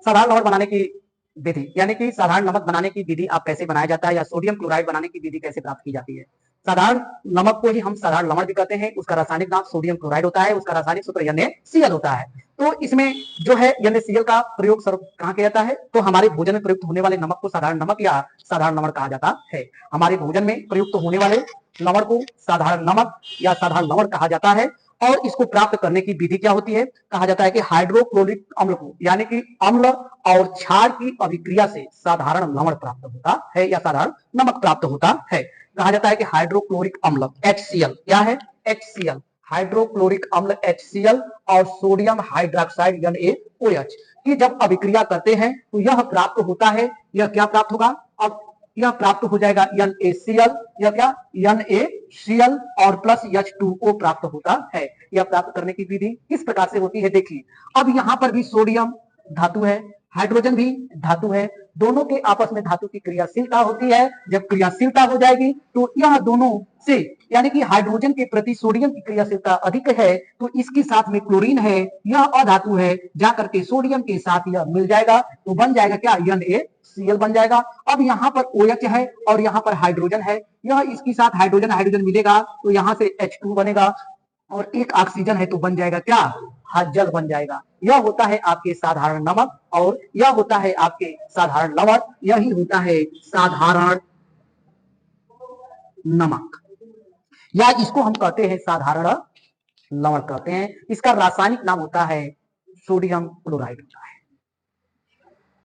साधारण नमक बनाने की विधि, यानी कि साधारण नमक बनाने की विधि आप कैसे बनाया जाता है या सोडियम क्लोराइड बनाने की विधि कैसे प्राप्त की जाती है। साधारण नमक को ही हम साधारण लवण भी कहते हैं, उसका रासायनिक नाम सोडियम क्लोराइड होता है, उसका रासायनिक सूत्र NaCl होता है। तो इसमें जो है NaCl का प्रयोग कहाँ किया जाता है, तो हमारे भोजन में प्रयुक्त होने वाले नमक को साधारण नमक या साधारण लवण कहा जाता है। हमारे भोजन में प्रयुक्त होने वाले लवण को साधारण नमक या साधारण लवण कहा जाता है। और इसको प्राप्त करने की विधि क्या होती है, कहा जाता है कि हाइड्रोक्लोरिक अम्ल को, यानी कि अम्ल और क्षार की अभिक्रिया से साधारण लवण प्राप्त होता है या साधारण नमक प्राप्त होता है। कहा जाता है कि हाइड्रोक्लोरिक अम्ल HCl, क्या है HCl, हाइड्रोक्लोरिक अम्ल HCl और सोडियम हाइड्रोक्साइड NaOH की जब अभिक्रिया करते हैं तो यह प्राप्त होता है, यह क्या प्राप्त होगा, अब यह प्राप्त हो जाएगा NaCl, यह क्या NaCl और प्लस H2O प्राप्त होता है। यह प्राप्त करने की विधि किस प्रकार से होती है, देखिए अब यहां पर भी सोडियम धातु है, हाइड्रोजन भी धातु है, दोनों के आपस में धातु की क्रियाशीलता होती है। जब क्रियाशीलता हो जाएगी तो यह दोनों से, यानी कि हाइड्रोजन के प्रति सोडियम की क्रियाशीलता अधिक है तो इसके साथ में क्लोरीन है, यह अधातु है, जाकर के सोडियम के साथ यह मिल जाएगा तो बन जाएगा क्या NaCl बन जाएगा। अब यहाँ पर OH है और यहाँ पर हाइड्रोजन है, यह इसके साथ हाइड्रोजन हाइड्रोजन मिलेगा तो यहाँ से H2 बनेगा और एक ऑक्सीजन है तो बन जाएगा क्या, जल बन जाएगा। यह होता है आपके साधारण नमक और यह होता है आपके साधारण लवण, यही होता है साधारण नमक, या इसको हम कहते हैं साधारण लवण कहते हैं। इसका रासायनिक नाम होता है सोडियम क्लोराइड होता है।